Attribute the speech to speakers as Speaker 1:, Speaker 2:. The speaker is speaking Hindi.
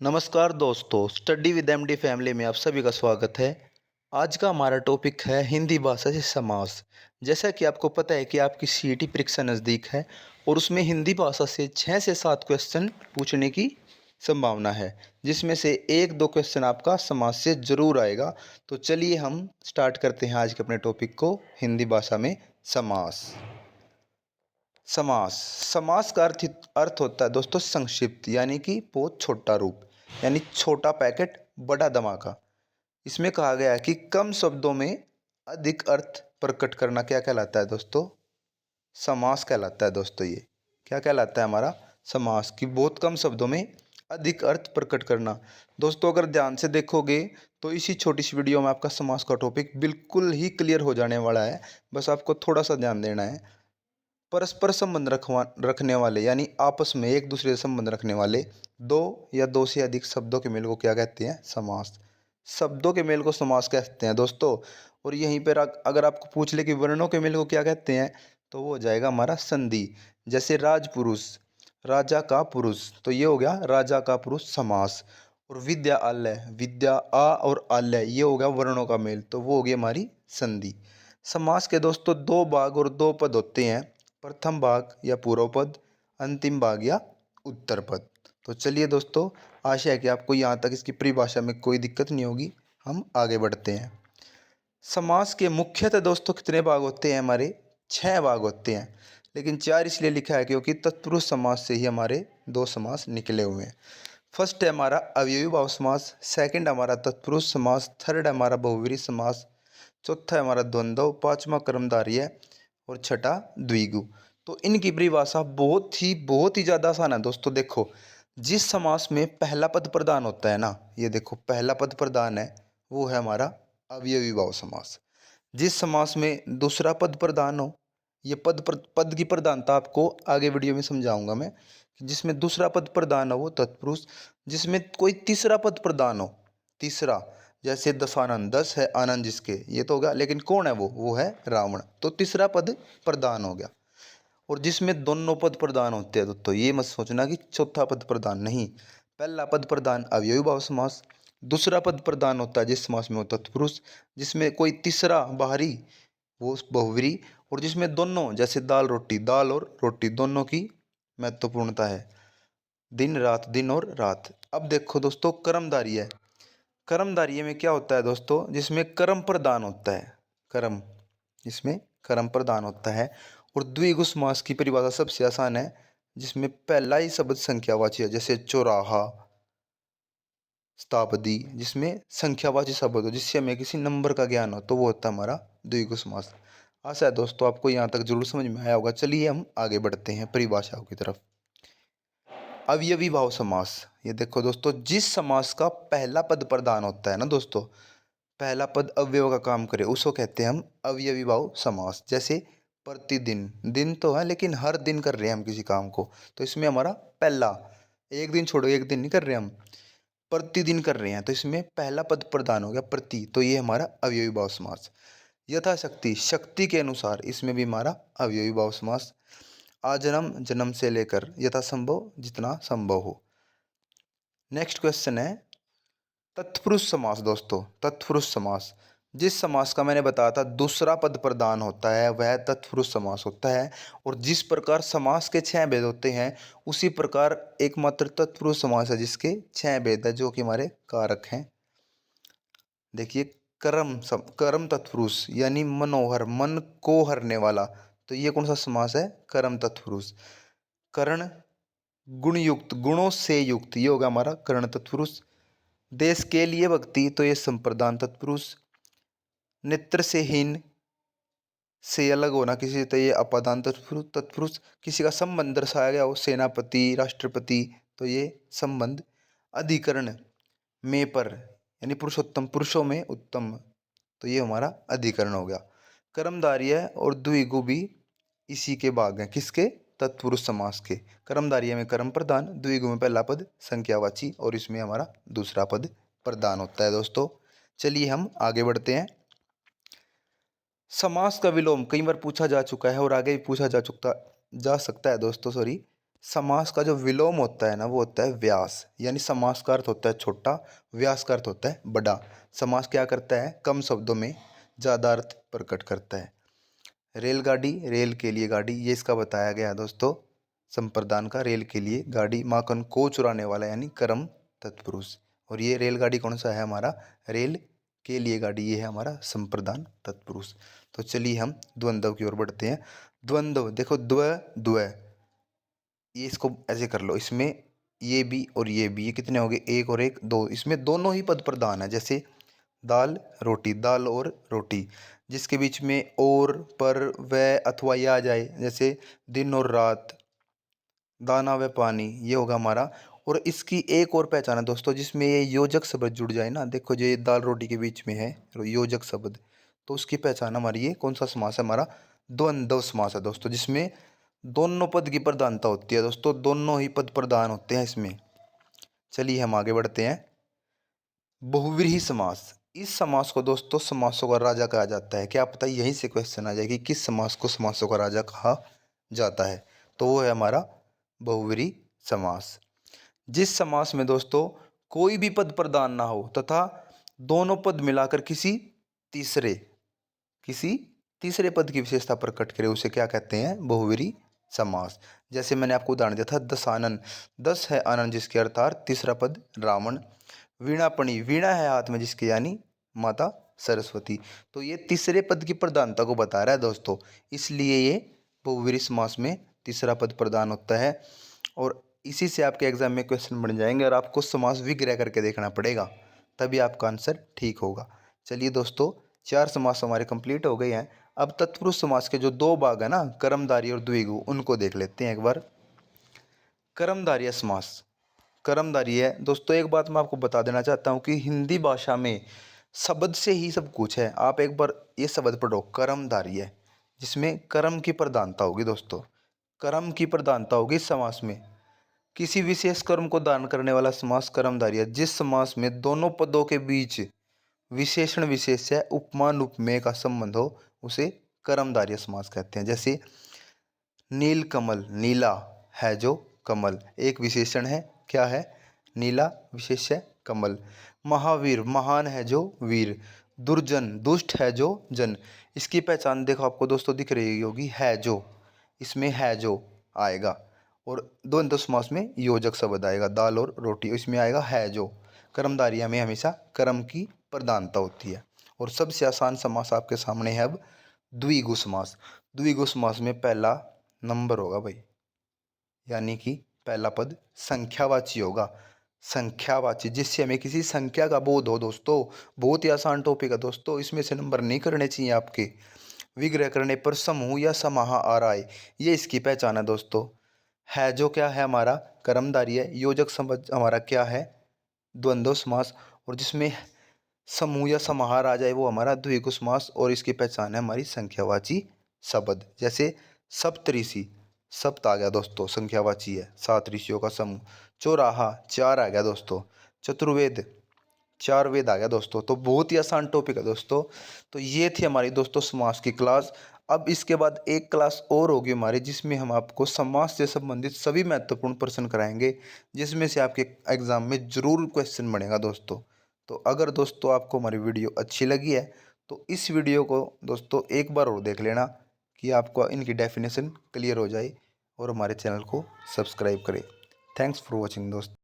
Speaker 1: नमस्कार दोस्तों, स्टडी विद एमडी फैमिली में आप सभी का स्वागत है। आज का हमारा टॉपिक है हिंदी भाषा से समास। जैसा कि आपको पता है कि आपकी सीईटी परीक्षा नज़दीक है और उसमें हिंदी भाषा से 6 से 7 क्वेश्चन पूछने की संभावना है, जिसमें से 1-2 क्वेश्चन आपका समास से ज़रूर आएगा। तो चलिए हम स्टार्ट करते हैं आज के अपने टॉपिक को, हिंदी भाषा में समास। समास समास का अर्थ होता है दोस्तों संक्षिप्त, यानी कि बहुत छोटा रूप, यानी छोटा पैकेट बड़ा धमाका। इसमें कहा गया है कि कम शब्दों में अधिक अर्थ प्रकट करना क्या कहलाता है दोस्तों? समास कहलाता है दोस्तों। ये क्या कहलाता है हमारा? समास। की बहुत कम शब्दों में अधिक अर्थ प्रकट करना। दोस्तों अगर ध्यान से देखोगे तो इसी छोटी सी वीडियो में आपका समास का टॉपिक बिल्कुल ही क्लियर हो जाने वाला है। बस आपको थोड़ा सा ध्यान देना है। परस्पर संबंध रखने वाले, यानी आपस में एक दूसरे से संबंध रखने वाले दो या दो से अधिक शब्दों के मेल को क्या कहते हैं? समास। शब्दों के मेल को समास कहते हैं दोस्तों। और यहीं पर अगर आपको पूछ ले कि वर्णों के मेल को क्या कहते हैं, तो वो हो जाएगा हमारा संधि। जैसे राजपुरुष, राजा का पुरुष, तो ये हो गया राजा का पुरुष समास। और विद्यालय, विद्या आ और आलय, ये हो गया वर्णों का मेल, तो वो हो गई हमारी संधि। समास के दोस्तों दो भाग और दो पद होते हैं। प्रथम भाग या पूर्व पद, अंतिम भाग या उत्तर पद। तो चलिए दोस्तों, आशा है कि आपको यहाँ तक इसकी परिभाषा में कोई दिक्कत नहीं होगी। हम आगे बढ़ते हैं। समास के मुख्यतः दोस्तों कितने भाग होते हैं? हमारे 6 भाग होते हैं, लेकिन 4 इसलिए लिखा है क्योंकि तत्पुरुष समास से ही हमारे 2 समास निकले हुए हैं। फर्स्ट है हमारा अवयवी भाव समास, सेकंड हमारा तत्पुरुष समास, थर्ड हमारा बहुव्रीहि समास, चौथा है हमारा द्वंद्व, पांचवा कर्मधारय है और छठा द्विगु। तो इनकी परिभाषा बहुत ही ज़्यादा आसान है दोस्तों। देखो, जिस समास में पहला पद प्रधान होता है ना, ये देखो पहला पद प्रधान है, वो है हमारा अवयवी भाव समास। जिस समास में दूसरा पद प्रधान हो, ये पद की प्रधानता आपको आगे वीडियो में समझाऊंगा मैं। जिसमें दूसरा पद प्रधान हो वो तत्पुरुष। जिसमें कोई तीसरा पद प्रधान हो, तीसरा, जैसे दशानन, 10 है आनंद जिसके, ये तो होगा, लेकिन कौन है वो है रावण, तो तीसरा पद प्रधान हो गया। और जिसमें दोनों पद प्रधान होते हैं तो ये मत सोचना कि चौथा पद प्रधान, नहीं। पहला पद प्रधान अवयवी भाव समास, दूसरा पद प्रधान होता है जिस समास में वो तत्पुरुष, जिसमें कोई तीसरा बाहरी वो बहुव्रीहि, और जिसमें दोनों, जैसे दाल रोटी, दाल और रोटी दोनों की महत्वपूर्णता है, दिन रात, दिन और रात। अब देखो दोस्तों कर्मधारय है। कर्मधारय में क्या होता है दोस्तों? जिसमें कर्म प्रधान होता है, कर्म, जिसमें कर्म प्रधान होता है। और द्विगु समास की परिभाषा सबसे आसान है, जिसमें पहला ही शब्द संख्यावाची है, जैसे चौराहा, शताब्दी, जिसमें संख्यावाची शब्द हो, जिससे हमें किसी नंबर का ज्ञान हो, तो वो होता है हमारा द्विगु समास। आशा है दोस्तों आपको यहाँ तक जरूर समझ में आया होगा। चलिए हम आगे बढ़ते हैं परिभाषाओं की तरफ। अवयवी भाव समास, ये देखो दोस्तों, जिस समास का पहला पद प्रधान होता है ना दोस्तों, पहला पद अवयव का काम करे, उसको कहते हैं हम अवयवी भाव समास। जैसे प्रतिदिन, दिन तो है लेकिन हर दिन कर रहे हैं हम किसी काम को, तो इसमें हमारा पहला, एक दिन छोड़ो, एक दिन नहीं कर रहे हम, प्रतिदिन कर रहे हैं, तो इसमें पहला पद प्रधान हो गया प्रति, तो ये हमारा अवयवी भाव समास। यथाशक्ति, शक्ति के अनुसार, इसमें भी हमारा अवयवी भाव समास। आजन्म, जन्म से लेकर यथासंभव, जितना संभव हो। नेक्स्ट क्वेश्चन है तत्पुरुष समास। दोस्तों तत्पुरुष समास, जिस समास का मैंने बताया था दूसरा पद प्रधान होता है, वह तत्पुरुष समास होता है। और जिस प्रकार समास के 6 भेद होते हैं, उसी प्रकार एकमात्र तत्पुरुष समास है जिसके 6 भेद है, जो कि हमारे कारक हैं। देखिए, कर्म तत्पुरुष, यानी मनोहर, मन को हरने वाला, तो ये कौन सा समास है? कर्म तत्पुरुष। कर्ण, गुण युक्त, गुणों से युक्त, ये होगा हमारा कर्ण तत्पुरुष। देश के लिए भक्ति, तो ये संप्रदान तत्पुरुष। नेत्र से हीन, से अलग होना किसी से, तो ये अपादान तत्पुरुष। किसी का संबंध दर्शाया गया हो, सेनापति, राष्ट्रपति, तो ये संबंध। अधिकरण, में पर, यानी पुरुषोत्तम, पुरुषों में उत्तम, तो ये हमारा अधिकरण हो गया। कर्मधारय और द्विगु भी इसी के भाग हैं, किसके? तत्पुरुष समास के। कर्मधारय में कर्म प्रधान, द्विगु में पहला पद संख्यावाची, और इसमें हमारा दूसरा पद प्रधान होता है दोस्तों। चलिए हम आगे बढ़ते हैं। समास का विलोम कई बार पूछा जा चुका है और आगे भी पूछा जा सकता है दोस्तों, सॉरी। समास का जो विलोम होता है ना वो होता है व्यास, यानी समास का अर्थ होता है छोटा, व्यास का अर्थ होता है बड़ा। समास क्या करता है, कम शब्दों में ज़्यादा अर्थ प्रकट करता है। रेलगाड़ी, रेल के लिए गाड़ी, ये इसका बताया गया है दोस्तों संप्रदान का। रेल के लिए गाड़ी, माखन को चुराने वाला यानी कर्म तत्पुरुष। और ये रेलगाड़ी कौन सा है हमारा, रेल के लिए गाड़ी, ये है हमारा संप्रदान तत्पुरुष। तो चलिए हम द्वंद्व की ओर बढ़ते हैं। द्वंद्व देखो, द्व द्व, ये इसको ऐसे कर लो, इसमें ये भी और ये कितने हो गए, एक और एक दो, इसमें दोनों ही पद प्रधान है। जैसे दाल रोटी, दाल और रोटी, जिसके बीच में और, पर, व अथवा या आ जाए, जैसे दिन और रात, दाना व पानी, ये होगा हमारा। और इसकी एक और पहचान है दोस्तों, जिसमें ये योजक शब्द जुड़ जाए ना, देखो जो ये दाल रोटी के बीच में है योजक शब्द, तो उसकी पहचान हमारी, ये कौन सा समास है हमारा, द्वंद्व समास है दोस्तों, जिसमें दोनों पद की प्रधानता होती है दोस्तों, दोनों ही पद प्रधान होते हैं इसमें। चलिए हम आगे बढ़ते हैं। बहुव्रीहि समास, इस समास को दोस्तों समासों का राजा कहा जाता है। क्या पता यहीं से क्वेश्चन आ जाए कि किस समास को समासों का राजा कहा जाता है, तो वो है हमारा बहुव्रीहि समास। जिस समास में दोस्तों कोई भी पद प्रधान ना हो तथा दोनों पद मिलाकर तीसरे किसी तीसरे पद की विशेषता प्रकट करे, उसे क्या कहते हैं, बहुव्रीहि समास। जैसे मैंने आपको उदाहरण दिया था, दशानन, 10 है आनंद जिसके अर्थात तीसरा पद रावण। वीणापणि, वीणा है हाथ में जिसके यानी माता सरस्वती। तो ये तीसरे पद की प्रधानता को बता रहा है दोस्तों, इसलिए ये बहुव्रीहि समास में तीसरा पद प्रधान होता है। और इसी से आपके एग्जाम में क्वेश्चन बन जाएंगे और आपको समास विग्रह करके देखना पड़ेगा, तभी आपका आंसर ठीक होगा। चलिए दोस्तों, 4 समास हमारे कंप्लीट हो गए हैं। अब तत्पुरुष समास के जो 2 भाग है ना, कर्मधारय और द्विगु, उनको देख लेते हैं एक बार। कर्मधारय समास, कर्मधारय है दोस्तों, एक बात मैं आपको बता देना चाहता हूँ कि हिंदी भाषा में शब्द से ही सब कुछ है। आप एक बार ये शब्द पढ़ो, कर्मधारय, जिसमें कर्म की प्रधानता होगी दोस्तों, कर्म की प्रधानता होगी इस समास में। किसी विशेष कर्म को दान करने वाला समास कर्मधारय है। जिस समास में दोनों पदों के बीच विशेषण विशेष्य उपमान उपमेय का संबंध हो, उसे कर्मधारय समास कहते हैं। जैसे नील कमल, नीला है जो कमल, एक विशेषण है, क्या है, नीला, विशेष्य कमल। महावीर, महान है जो वीर। दुर्जन, दुष्ट है जो जन। इसकी पहचान देखो आपको दोस्तों दिख रही होगी, है जो, इसमें है जो आएगा। और द्वंद्व समास में योजक शब्द आएगा, दाल और रोटी, इसमें आएगा है जो। कर्मधारय में हमेशा कर्म की प्रधानता होती है। और सबसे आसान समास आपके सामने है अब द्विगु समास। द्विगु समास में पहला नंबर होगा भाई, यानी कि पहला पद संख्यावाची होगा, संख्यावाची, जिससे हमें किसी संख्या का बोध हो दोस्तों। बहुत ही आसान टॉपिक है दोस्तों, इसमें से नंबर नहीं करने चाहिए आपके। विग्रह करने पर समूह या समाह आ रहा है, ये इसकी पहचान है दोस्तों। है जो क्या है हमारा, कर्मधारय है। योजक शब्द हमारा क्या है, द्वंद्व समास। और जिसमें समूह या समाहार आ जाए वो हमारा द्विगु समास। और इसकी पहचान है हमारी संख्यावाची शब्द। जैसे सप्तऋषि, सप्त आ गया दोस्तों, संख्यावाची है, 7 ऋषियों का समूह। चौराहा, 4 आ गया दोस्तों। चतुर्वेद, 4 वेद आ गया दोस्तों। तो बहुत ही आसान टॉपिक है दोस्तों। तो ये थी हमारी दोस्तों समास की क्लास। अब इसके बाद एक क्लास और होगी हमारी, जिसमें हम आपको समास से संबंधित सभी महत्वपूर्ण प्रश्न कराएंगे, जिसमें से आपके एग्जाम में जरूर क्वेश्चन बनेगा दोस्तों। तो अगर दोस्तों आपको हमारी वीडियो अच्छी लगी है तो इस वीडियो को दोस्तों एक बार और देख लेना, कि आपको इनकी डेफिनेशन क्लियर हो जाए, और हमारे चैनल को सब्सक्राइब करें। थैंक्स फॉर वॉचिंग दोस्तों।